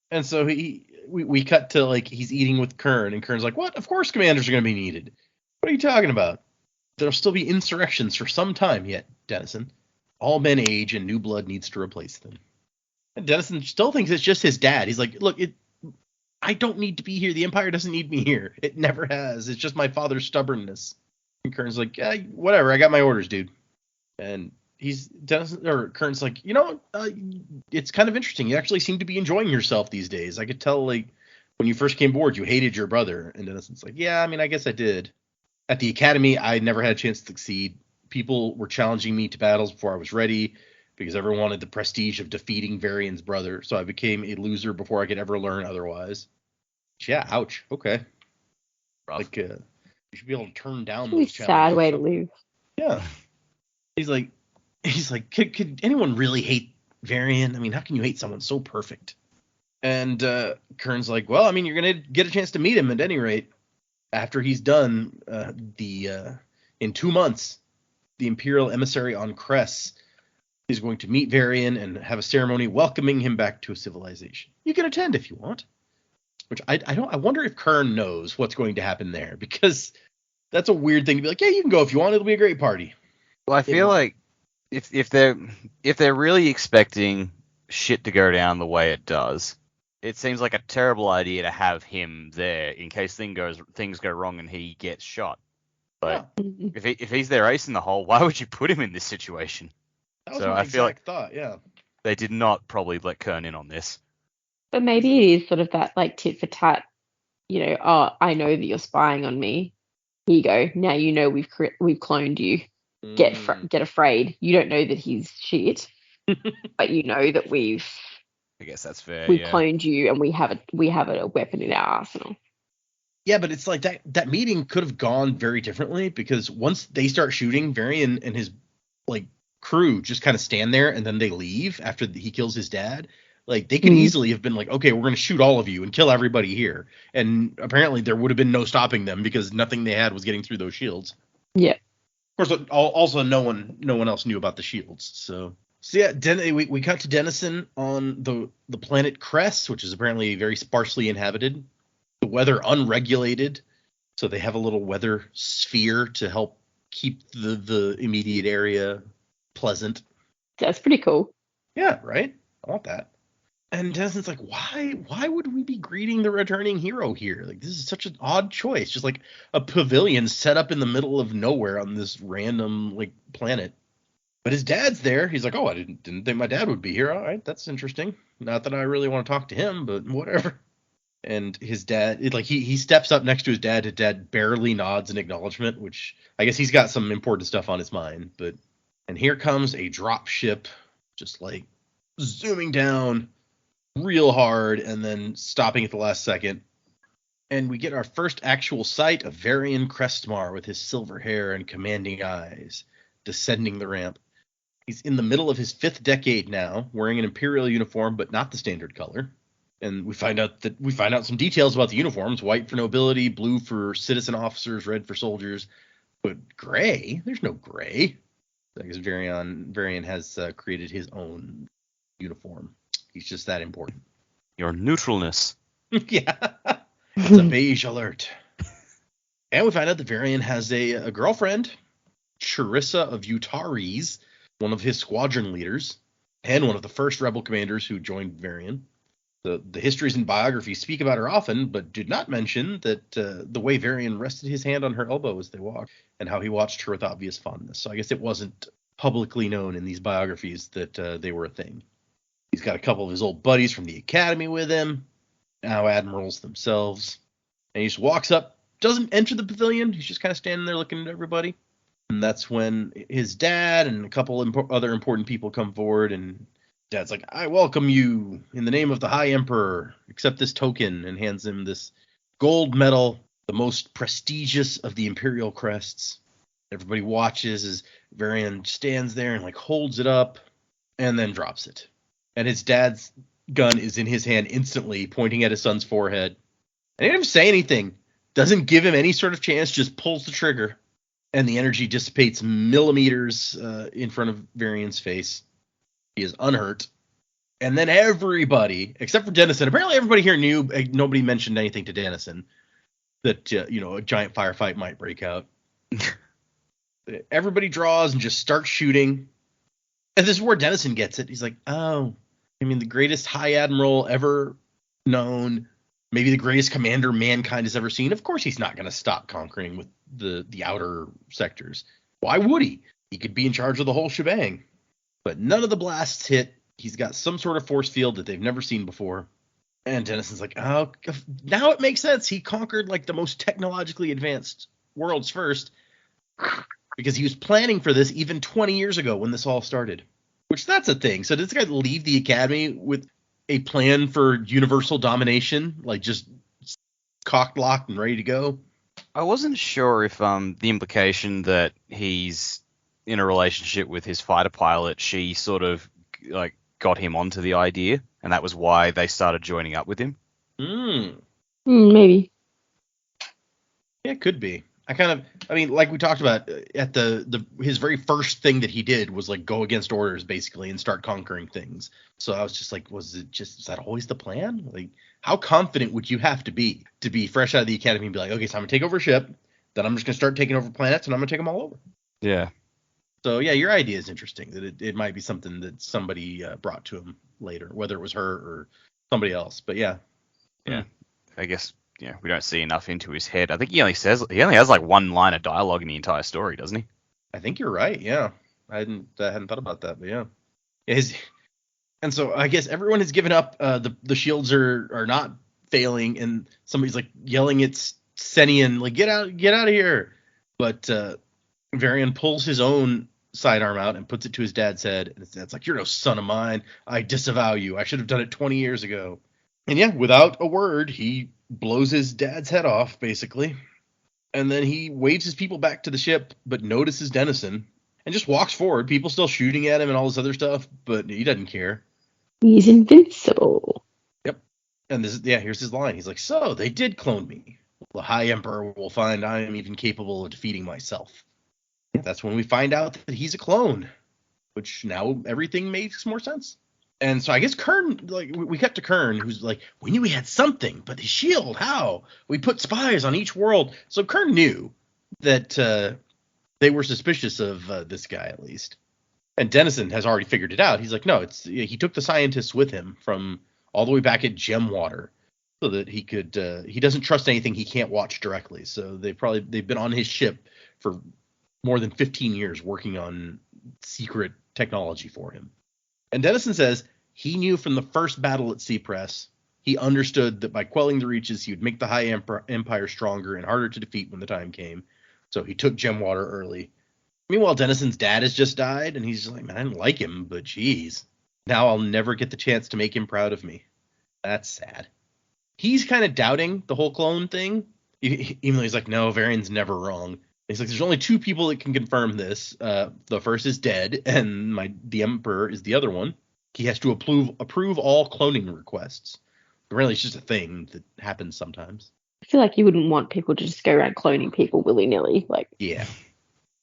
And so we cut to, like, he's eating with Kern, and Kern's like, "What? Of course commanders are going to be needed. What are you talking about? There'll still be insurrections for some time yet, Dennison. All men age, and new blood needs to replace them." And Dennison still thinks it's just his dad. He's like, "Look, I don't need to be here. The Empire doesn't need me here. It never has. It's just my father's stubbornness." And Kern's like, "Yeah, whatever. I got my orders, dude." And Kern's like, "It's kind of interesting. You actually seem to be enjoying yourself these days. I could tell, like, when you first came aboard, you hated your brother." And Dennison's like, "Yeah, I mean, I guess I did. At the academy, I never had a chance to succeed. People were challenging me to battles before I was ready, because everyone wanted the prestige of defeating Varian's brother. So I became a loser before I could ever learn otherwise." Yeah, ouch. Okay. Rough. Like, you should be able to turn down Really those challenges. sad way to live. Yeah. He's like, could anyone really hate Varian? I mean, how can you hate someone so perfect? And Kern's like, "Well, I mean, you're gonna get a chance to meet him at any rate. After he's done, in 2 months, the Imperial emissary on Cress is going to meet Varian and have a ceremony welcoming him back to a civilization. You can attend if you want." Which I wonder if Kern knows what's going to happen there, because that's a weird thing to be like, "Yeah, you can go if you want. It'll be a great party." Well, I feel like if they're really expecting shit to go down the way it does, it seems like a terrible idea to have him there in case things go wrong and he gets shot. But Yeah. if he's their ace in the hole, why would you put him in this situation? That was So my I feel like exact thought, yeah. they did not probably let Kern in on this. But maybe it is sort of that, like, tit for tat, "Oh, I know that you're spying on me. Here you go. Now you know we've cloned you. Get afraid. You don't know that he's shit, but you know that we've I guess that's fair. we've Yeah. cloned you, and we have a weapon in our arsenal." Yeah, but it's like that meeting could have gone very differently, because once they start shooting, Varian and his, like, crew just kind of stand there, and then they leave after he kills his dad. Like, they could easily have been like, "Okay, we're going to shoot all of you and kill everybody here." And apparently there would have been no stopping them, because nothing they had was getting through those shields. Yeah. Of course, also no one else knew about the shields. So yeah, we cut to Dennison on the planet Cress, which is apparently very sparsely inhabited. The weather unregulated, so they have a little weather sphere to help keep the immediate area pleasant. That's pretty cool. Yeah, right? I want that. And Dennison's like, why would we be greeting the returning hero here? Like, this is such an odd choice. Just like a pavilion set up in the middle of nowhere on this random, like, planet. But his dad's there. He's like, "Oh, I didn't think my dad would be here. All right, that's interesting. Not that I really want to talk to him, but whatever." And his dad, he steps up next to his dad. His dad barely nods in acknowledgement, which I guess he's got some important stuff on his mind. And here comes a drop ship, just like zooming down real hard and then stopping at the last second. And we get our first actual sight of Varian Crestmar with his silver hair and commanding eyes descending the ramp. He's in the middle of his 5th decade now, wearing an Imperial uniform, but not the standard color. And we find out some details about the uniforms: white for nobility, blue for citizen officers, red for soldiers. But gray? There's no gray. I guess Varian has created his own uniform. He's just that important. Your neutralness. Yeah. It's a beige alert. And we find out that Varian has a girlfriend, Charissa of Utares, one of his squadron leaders, and one of the first rebel commanders who joined Varian. The histories and biographies speak about her often, but did not mention that the way Varian rested his hand on her elbow as they walked, and how he watched her with obvious fondness. So I guess it wasn't publicly known in these biographies that they were a thing. He's got a couple of his old buddies from the academy with him, now admirals themselves. And he just walks up, doesn't enter the pavilion. He's just kind of standing there looking at everybody. And that's when his dad and a couple other important people come forward, and Dad's like, I welcome you in the name of the High Emperor. Accept this token, and hands him this gold medal, the most prestigious of the imperial crests. Everybody watches as Varian stands there and like holds it up and then drops it. And his dad's gun is in his hand instantly, pointing at his son's forehead. And he didn't even say anything. Doesn't give him any sort of chance, just pulls the trigger. And the energy dissipates millimeters in front of Varian's face. He is unhurt. And then everybody, except for Dennison, apparently everybody here knew, nobody mentioned anything to Dennison, that, a giant firefight might break out. Everybody draws and just starts shooting. And this is where Dennison gets it. He's like, oh, the greatest High Admiral ever known, maybe the greatest commander mankind has ever seen. Of course he's not going to stop conquering with the outer sectors. Why would he? He could be in charge of the whole shebang. But none of the blasts hit. He's got some sort of force field that they've never seen before. And Dennison's like, oh, now it makes sense. He conquered like the most technologically advanced worlds first, because he was planning for this even 20 years ago when this all started. Which, that's a thing. So did this guy leave the academy with a plan for universal domination? Like just cocked, locked, and ready to go? I wasn't sure if the implication that he's in a relationship with his fighter pilot, she sort of like got him onto the idea, and that was why they started joining up with him. Maybe. Yeah, it could be. Like we talked about at his very first thing that he did was like go against orders basically and start conquering things. So I was just like, is that always the plan? Like, how confident would you have to be fresh out of the academy and be like, okay, so I'm gonna take over a ship, then I'm just gonna start taking over planets and I'm gonna take them all over. Yeah. So yeah, your idea is interesting, that it might be something that somebody brought to him later, whether it was her or somebody else. But yeah. I guess we don't see enough into his head. I think he only has like one line of dialogue in the entire story, doesn't he? I think you're right. Yeah, I hadn't thought about that, but yeah. And so I guess everyone has given up. The shields are not failing, and somebody's like yelling at Senian, like get out of here. But Varian pulls his own sidearm out and puts it to his dad's head, and his dad's like, "You're no son of mine. I disavow you. I should have done it 20 years ago." And yeah, without a word, he blows his dad's head off, basically. And then he waves his people back to the ship, but notices Dennison and just walks forward. People still shooting at him and all this other stuff, but he doesn't care. He's invincible. Yep. And here's his line. He's like, so they did clone me. The High Emperor will find I am even capable of defeating myself. That's when we find out that he's a clone, which now everything makes more sense. And so I guess Kern, like, we cut to Kern, who's like, we knew we had something, but his shield, how? We put spies on each world. So Kern knew that they were suspicious of this guy, at least. And Dennison has already figured it out. He's like, no, he took the scientists with him from all the way back at Gemwater, so that he could, he doesn't trust anything he can't watch directly. So they've been on his ship for more than 15 years working on secret technology for him. And Dennison says he knew from the first battle at Seapress, he understood that by quelling the Reaches, he would make the High Empire stronger and harder to defeat when the time came. So he took Gemwater early. Meanwhile, Dennison's dad has just died, and he's just like, man, I didn't like him, but geez, now I'll never get the chance to make him proud of me. That's sad. He's kind of doubting the whole clone thing, even though he's like, no, Varian's never wrong. He's like, there's only two people that can confirm this. The first is dead, and the Emperor is the other one. He has to approve all cloning requests Really, it's just a thing that happens sometimes. I feel like you wouldn't want people to just go around cloning people willy-nilly. Like, Yeah,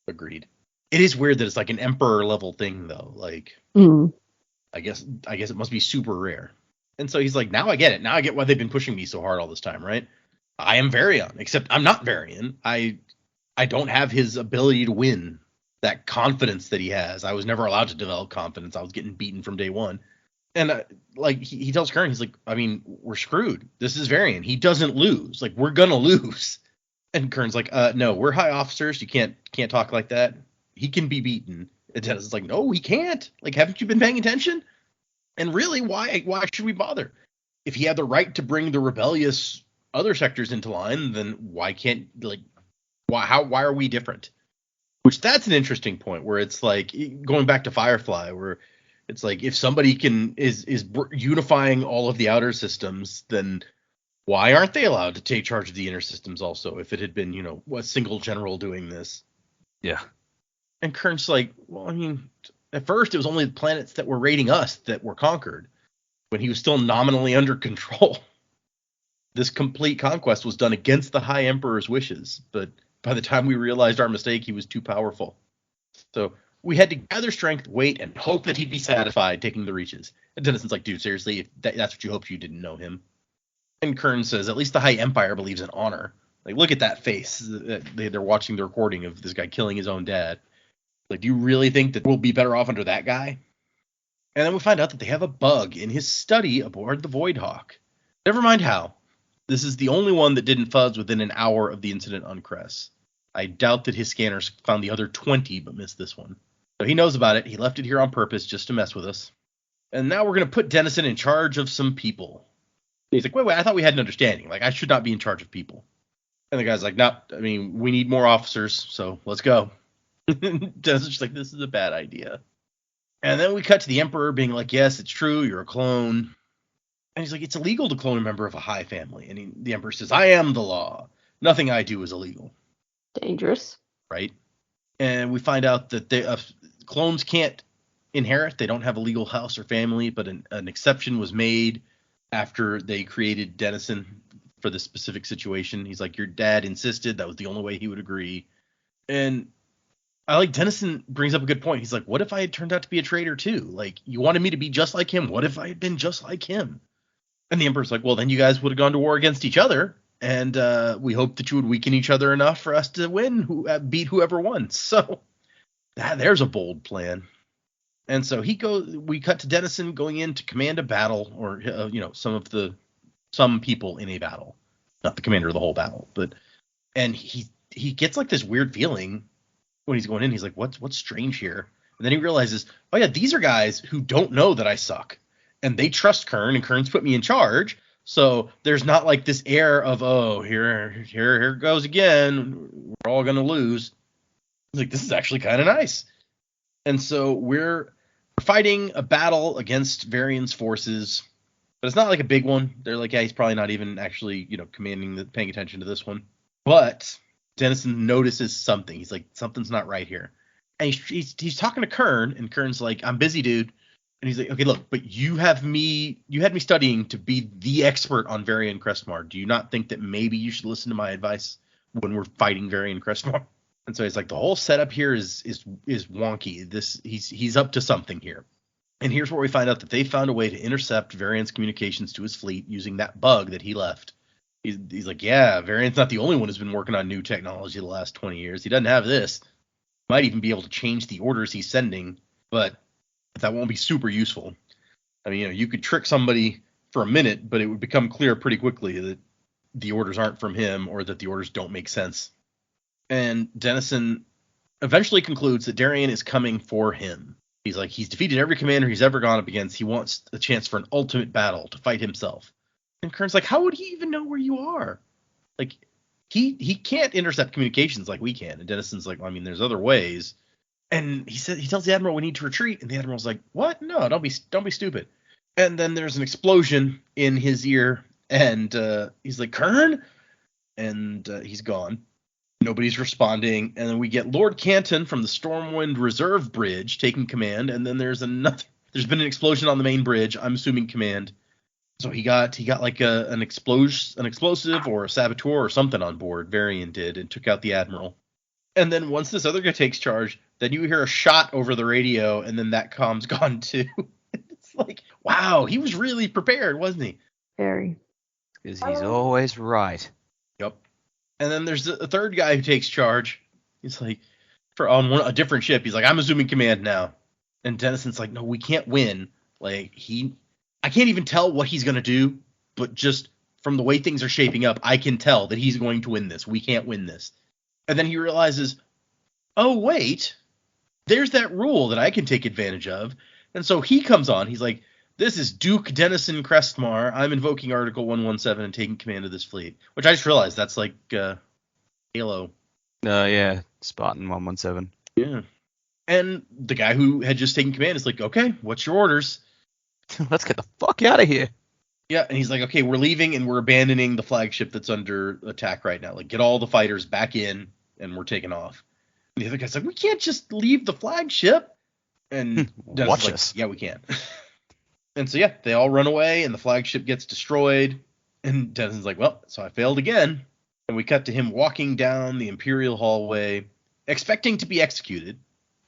agreed. It is weird that it's like an emperor level thing though. Like, I guess it must be super rare. And so he's like, now I get it. Now I get why they've been pushing me so hard all this time, right? I am Varian, except I'm not Varian. I don't have his ability to win, that confidence that he has. I was never allowed to develop confidence. I was getting beaten from day one. And like he tells Kern, he's like, I mean, we're screwed. This is Varian. He doesn't lose. Like, we're gonna lose. And Kern's like, no, we're high officers. You can't talk like that. He can be beaten. And Dennison's like, no, he can't. Like, haven't you been paying attention? And really, why should we bother? If he had the right to bring the rebellious other sectors into line, then why can't, like, why are we different? Which, that's an interesting point where it's like going back to Firefly, where it's like, if somebody is unifying all of the outer systems, then why aren't they allowed to take charge of the inner systems also? If it had been, you know, a single general doing this. Yeah. And Kern's like, well, I mean, at first it was only the planets that were raiding us that were conquered, when he was still nominally under control. This complete conquest was done against the High Emperor's wishes, but by the time we realized our mistake, he was too powerful. So we had to gather strength, wait, and hope that he'd be satisfied taking the reaches. And Denison's like, dude, seriously, if that's what you hoped, you didn't know him. And Kern says, at least the High Empire believes in honor. Like, look at that face. They're watching the recording of this guy killing his own dad. Like, do you really think that we'll be better off under that guy? And then we find out that they have a bug in his study aboard the Voidhawk. Never mind how. This is the only one that didn't fuzz within an hour of the incident on Cress. I doubt that his scanners found the other 20, but missed this one. So he knows about it. He left it here on purpose just to mess with us. And now we're going to put Dennison in charge of some people. He's like, wait, I thought we had an understanding. Like, I should not be in charge of people. And the guy's like, no, I mean, we need more officers, so let's go. Dennison's just like, this is a bad idea. And then we cut to the Emperor being like, yes, it's true, you're a clone. And he's like, it's illegal to clone a member of a high family. And the Emperor says, I am the law. Nothing I do is illegal. Dangerous. Right? And we find out that clones can't inherit. They don't have a legal house or family, but an exception was made after they created Dennison for this specific situation. He's like, your dad insisted. That was the only way he would agree. And I like Dennison brings up a good point. He's like, what if I had turned out to be a traitor too? Like, you wanted me to be just like him. What if I had been just like him? And the Emperor's like, well, then you guys would have gone to war against each other. And we hoped that you would weaken each other enough for us to win, beat whoever won. So there's a bold plan. And so we cut to Dennison going in to command a battle, or some people in a battle, not the commander of the whole battle, and he gets like this weird feeling when he's going in. He's like, what's strange here? And then he realizes, oh yeah, these are guys who don't know that I suck, and they trust Kern, and Kern's put me in charge. So there's not like this air of, oh, here it goes again, we're all gonna lose. He's like, this is actually kind of nice. And so we're fighting a battle against Varian's forces, but it's not like a big one. They're like, yeah, he's probably not even actually, paying attention to this one. But Dennison notices something. He's like, something's not right here. And he's talking to Kern, and Kern's like, I'm busy, dude. And he's like, okay, look, but you had me studying to be the expert on Varian Crestmar. Do you not think that maybe you should listen to my advice when we're fighting Varian Crestmar? And so he's like, the whole setup here is wonky. He's up to something here. And here's where we find out that they found a way to intercept Varian's communications to his fleet using that bug that he left. He's like, yeah, Varian's not the only one who's been working on new technology the last 20 years. He doesn't have this. Might even be able to change the orders he's sending, but that won't be super useful. I mean, you could trick somebody for a minute, but it would become clear pretty quickly that the orders aren't from him, or that the orders don't make sense. And Dennison eventually concludes that Darian is coming for him. He's like, he's defeated every commander he's ever gone up against. He wants a chance for an ultimate battle to fight himself. And Kern's like, how would he even know where you are? Like, he can't intercept communications like we can. And Dennison's like, well, I mean, there's other ways. And he tells the Admiral we need to retreat. And the Admiral's like, what? No, don't be stupid. And then there's an explosion in his ear. And he's like, Kern? And he's gone. Nobody's responding. And then we get Lord Canton from the Stormwind Reserve Bridge taking command. And then there's been an explosion on the main bridge. I'm assuming command. So he got like an explosive or a saboteur or something on board. Varian did, and took out the admiral. And then once this other guy takes charge, then you hear a shot over the radio, and then that comm's gone too. It's like, wow, he was really prepared, wasn't he? Very. Because he's always right. Yep. And then there's a third guy who takes charge. He's like, on a different ship, he's like, I'm assuming command now. And Dennison's like, no, we can't win. Like, I can't even tell what he's going to do, but just from the way things are shaping up, I can tell that he's going to win this. We can't win this. And then he realizes, oh, wait, there's that rule that I can take advantage of. And so he comes on. He's like, this is Duke Dennison Crestmar. I'm invoking Article 117 and taking command of this fleet. Which I just realized that's like Halo. Yeah, Spartan 117. Yeah. And the guy who had just taken command is like, okay, what's your orders? Let's get the fuck out of here. Yeah, and he's like, okay, we're leaving and we're abandoning the flagship that's under attack right now. Like, get all the fighters back in and we're taking off. And the other guy's like, we can't just leave the flagship. And watch like, us. Yeah, we can. And so, yeah, they all run away and the flagship gets destroyed. And Dennison's like, well, so I failed again. And we cut to him walking down the Imperial hallway, expecting to be executed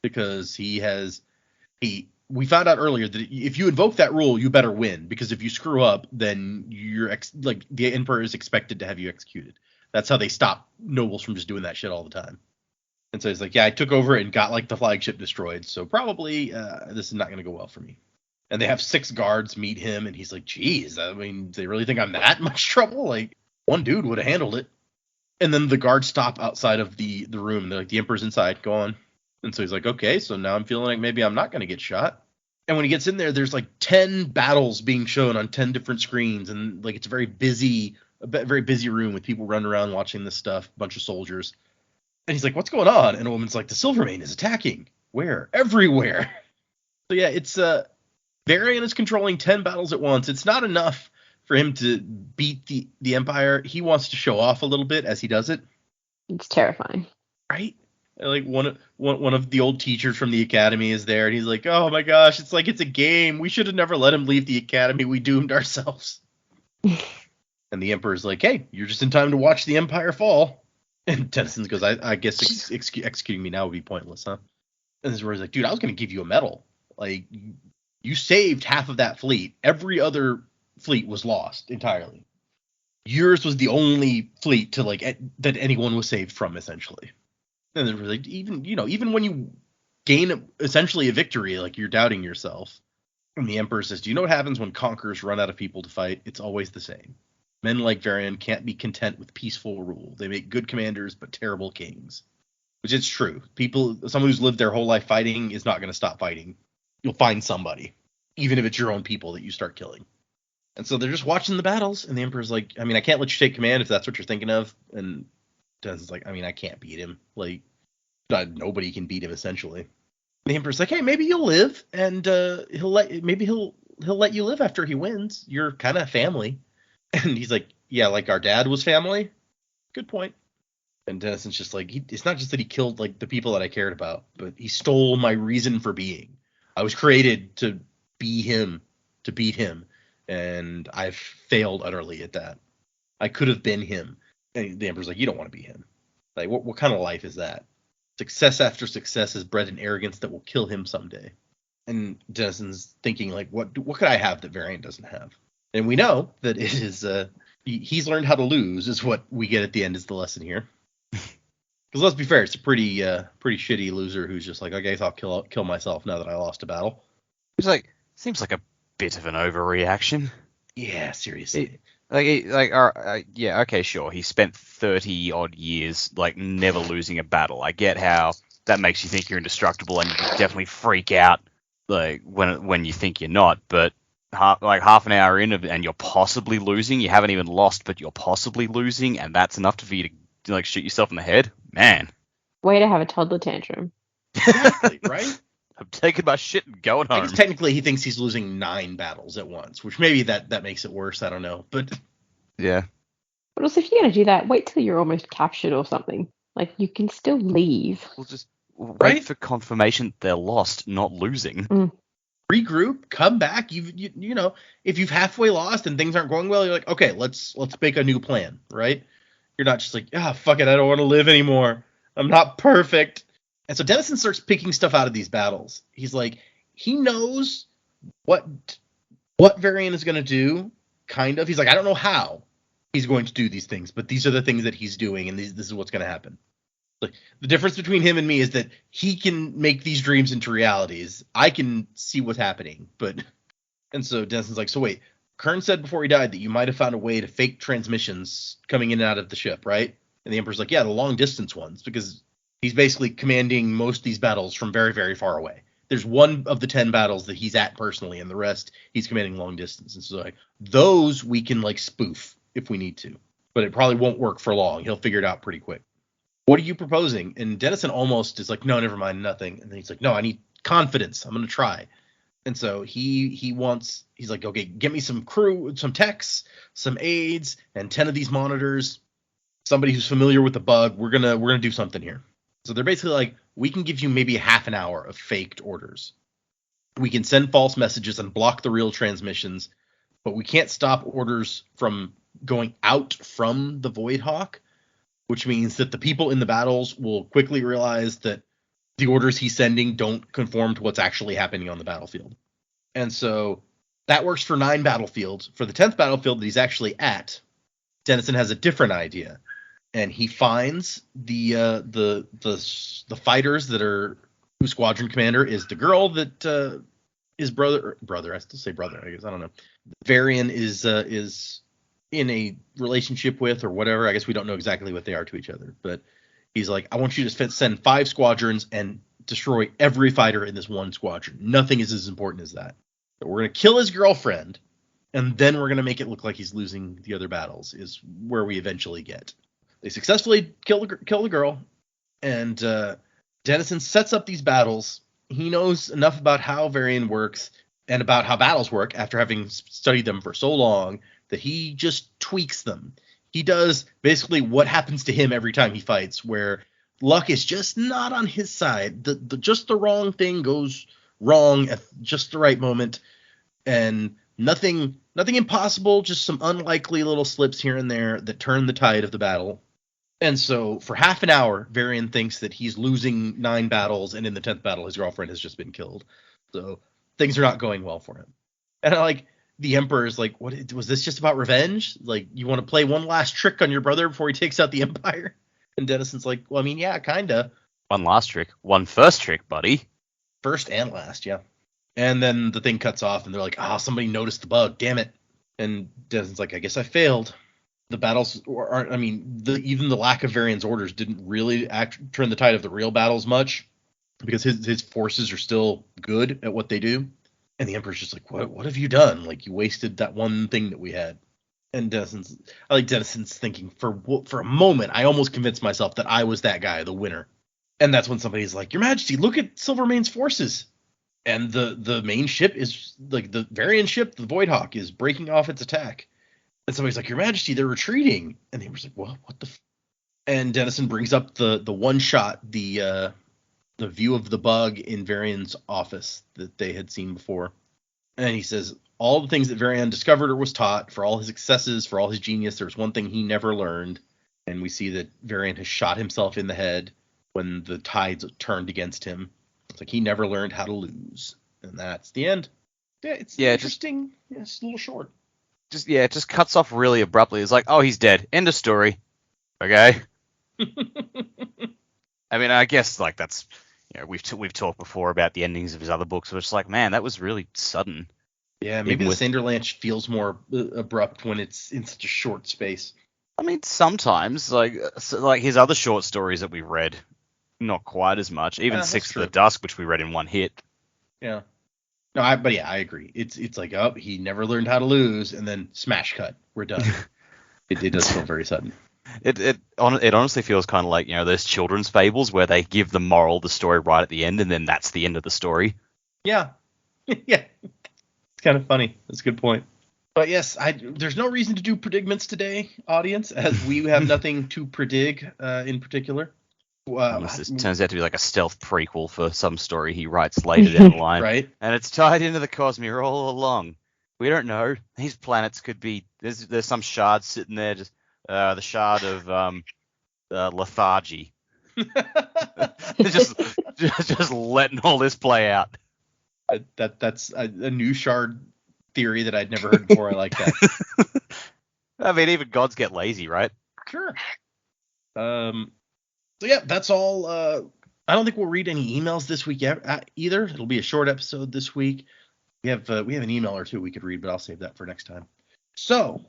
because we found out earlier that if you invoke that rule, you better win, because if you screw up, then the Emperor is expected to have you executed. That's how they stop nobles from just doing that shit all the time. And so he's like, yeah, I took over and got like the flagship destroyed, so probably this is not going to go well for me. And they have 6 guards meet him, and he's like, geez, I mean, they really think I'm that much trouble? Like, one dude would have handled it. And then the guards stop outside of the room. They're like, the Emperor's inside, go on. And so he's like, okay, so now I'm feeling like maybe I'm not going to get shot. And when he gets in there, there's like 10 battles being shown on 10 different screens. And like, it's a very busy room with people running around watching this stuff, a bunch of soldiers. And he's like, what's going on? And a woman's like, the Silvermane is attacking. Where? Everywhere. So yeah, it's Varian is controlling 10 battles at once. It's not enough for him to beat the Empire. He wants to show off a little bit as he does it. It's terrifying. Right? Like one of the old teachers from the academy is there, and he's like, oh my gosh, it's like it's a game. We should have never let him leave the academy. We doomed ourselves. And the Emperor's like, hey, you're just in time to watch the Empire fall. And Tennyson goes, I guess executing me now would be pointless, huh? And this is where he's like, dude, I was going to give you a medal. Like, you saved half of that fleet. Every other fleet was lost entirely. Yours was the only fleet to that anyone was saved from, essentially. And then like, even when you gain essentially a victory, like, you're doubting yourself. And the Emperor says, do you know what happens when conquerors run out of people to fight? It's always the same. Men like Varian can't be content with peaceful rule. They make good commanders, but terrible kings. Which is true. Someone who's lived their whole life fighting is not going to stop fighting. You'll find somebody, even if it's your own people that you start killing. And so they're just watching the battles, and the Emperor's like, I mean, I can't let you take command if that's what you're thinking of. And Dennison's like, I mean, I can't beat him. Like, nobody can beat him, essentially. The Emperor's like, hey, maybe you'll live, and he'll let you live after he wins. You're kind of family. And he's like, yeah, like our dad was family. Good point. And Dennison's just like, it's not just that he killed like the people that I cared about, but he stole my reason for being. I was created to be him, to beat him, and I've failed utterly at that. I could have been him. And the Emperor's like, you don't want to be him. Like, what kind of life is that? Success after success has bred an arrogance that will kill him someday. And Dennison's thinking, like, what could I have that Varian doesn't have? And we know that it is he's learned how to lose, is what we get at the end, is the lesson here. Because let's be fair, it's a pretty shitty loser who's just like, okay, so I'll kill myself now that I lost a battle. It's like, seems like a bit of an overreaction. Yeah, seriously. Yeah, okay, sure. He spent 30 odd years like never losing a battle. I get how that makes you think you're indestructible, and you definitely freak out like when you think you're not. But half an hour in and you're possibly losing. You haven't even lost, but you're possibly losing, and that's enough for you to like shoot yourself in the head. Man, way to have a toddler tantrum. Exactly, right? I'm taking my shit and going home. I guess technically he thinks he's losing 9 battles at once, which maybe that makes it worse. I don't know, but yeah. But also, if you're gonna do that, wait till you're almost captured or something. Like, you can still leave. We'll just wait for confirmation they're lost, not losing. regroup, come back. You know, if you've halfway lost and things aren't going well, you're like, okay, let's make a new plan, right? You're not just like, fuck it, I don't want to live anymore. I'm not perfect. And so Dennison starts picking stuff out of these battles. He's like, he knows what Varian is going to do, kind of. He's like, I don't know how he's going to do these things, but these are the things that he's doing, and this is what's going to happen. Like, the difference between him and me is that he can make these dreams into realities. I can see what's happening, and so Dennison's like, so wait, Kern said before he died that you might have found a way to fake transmissions coming in and out of the ship, right? And the Emperor's like, yeah, the long distance ones, because he's basically commanding most of these battles from very, very far away. There's one of the 10 battles that he's at personally, and the rest he's commanding long distance. And so like, those we can like spoof if we need to, but it probably won't work for long. He'll figure it out pretty quick. What are you proposing? And Dennison almost is like, no, never mind, nothing. And then he's like, no, I need confidence. I'm going to try. And so he's like, okay, get me some crew, some techs, some aides, and 10 of these monitors, somebody who's familiar with the bug. We're going to do something here. So they're basically like, we can give you maybe half an hour of faked orders. We can send false messages and block the real transmissions, but we can't stop orders from going out from the Void Hawk, which means that the people in the battles will quickly realize that the orders he's sending don't conform to what's actually happening on the battlefield. And so that works for 9 battlefields. For the 10th battlefield that he's actually at, Dennison has a different idea. And he finds the fighters that are, whose squadron commander is the girl that his brother, I still say brother, I guess, I don't know, Varian is in a relationship with, or whatever. I guess we don't know exactly what they are to each other, but he's like, I want you to send 5 squadrons and destroy every fighter in this one squadron. Nothing is as important as that. But we're going to kill his girlfriend, and then we're going to make it look like he's losing the other battles, is where we eventually get. They successfully kill the girl, and Dennison sets up these battles. He knows enough about how Varian works and about how battles work after having studied them for so long that he just tweaks them. He does basically what happens to him every time he fights, where luck is just not on his side. Just the wrong thing goes wrong at just the right moment, and nothing impossible, just some unlikely little slips here and there that turn the tide of the battle. And so for half an hour, Varian thinks that he's losing 9 battles, and in the 10th battle, his girlfriend has just been killed. So things are not going well for him. And the Emperor's like, what, was this just about revenge? Like, you want to play one last trick on your brother before he takes out the Empire? And Dennison's like, well, I mean, yeah, kinda. One last trick. One first trick, buddy. First and last, yeah. And then the thing cuts off, and they're like, somebody noticed the bug, damn it. And Dennison's like, I guess I failed. The battles aren't, I mean, even the lack of Varian's orders didn't really turn the tide of the real battles much, because his forces are still good at what they do. And the Emperor's just like, what have you done? Like, you wasted that one thing that we had. And Dennison's thinking, for a moment, I almost convinced myself that I was that guy, the winner. And that's when somebody's like, Your Majesty, look at Silvermane's forces. And the main ship is, like, the Varian ship, the Void Hawk, is breaking off its attack. And somebody's like, Your Majesty, they're retreating. And the Emperor's like, what the And Dennison brings up the one shot, the view of the bug in Varian's office that they had seen before. And he says, all the things that Varian discovered or was taught, for all his successes, for all his genius, there was one thing he never learned. And we see that Varian has shot himself in the head when the tides turned against him. It's like he never learned how to lose. And that's the end. Yeah, it's interesting. It's a little short. It just cuts off really abruptly. It's like, oh, he's dead. End of story. Okay. I mean, I guess like that's, we've talked before about the endings of his other books, so it's like, man, that was really sudden. Yeah, maybe the Sanderlanche feels more abrupt when it's in such a short space. I mean, sometimes like his other short stories that we've read, not quite as much. Even Sixth of the Dusk, which we read in one hit. Yeah. No, I agree. It's like, oh, he never learned how to lose, and then smash cut, we're done. It does feel very sudden. It honestly feels kind of like, those children's fables where they give the moral of the story right at the end, and then that's the end of the story. Yeah. Yeah. It's kind of funny. That's a good point. But yes, there's no reason to do predicaments today, audience, as we have nothing to predict in particular. This turns out to be like a stealth prequel for some story he writes later down the line. Right. And it's tied into the Cosmere all along. We don't know. These planets could be... There's some shard sitting there, just the shard of lethargy. just letting all this play out. That's a new shard theory that I'd never heard before. I like that. I mean, even gods get lazy, right? Sure. So yeah, that's all. I don't think we'll read any emails this week either. It'll be a short episode this week. We have an email or two we could read, but I'll save that for next time. So,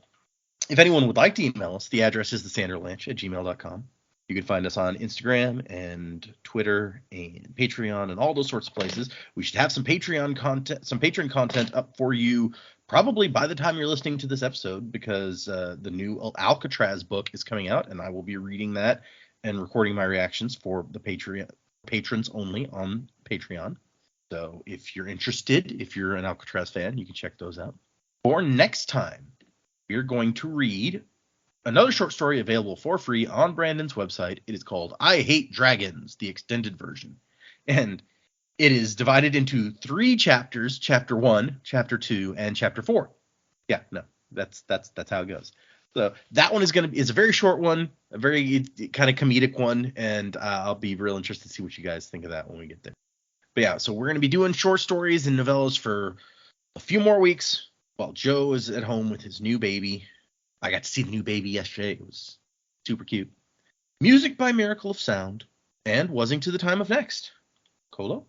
if anyone would like to email us, the address is thesanderlanche@gmail.com. You can find us on Instagram and Twitter and Patreon and all those sorts of places. We should have some Patreon content up for you probably by the time you're listening to this episode, because the new Alcatraz book is coming out, and I will be reading that and recording my reactions for the patrons only on Patreon. So if you're interested, if you're an Alcatraz fan, you can check those out. For next time, we're going to read another short story available for free on Brandon's website. It is called I Hate Dragons, the extended version. And it is divided into 3 chapters, chapter 1, chapter 2, and chapter 4. Yeah, no, that's how it goes. So that one is a very short one, a very kind of comedic one, and I'll be real interested to see what you guys think of that when we get there. But yeah, so we're going to be doing short stories and novellas for a few more weeks while Joe is at home with his new baby. I got to see the new baby yesterday. It was super cute. Music by Miracle of Sound, and Wussing to the Time of Next. Colo?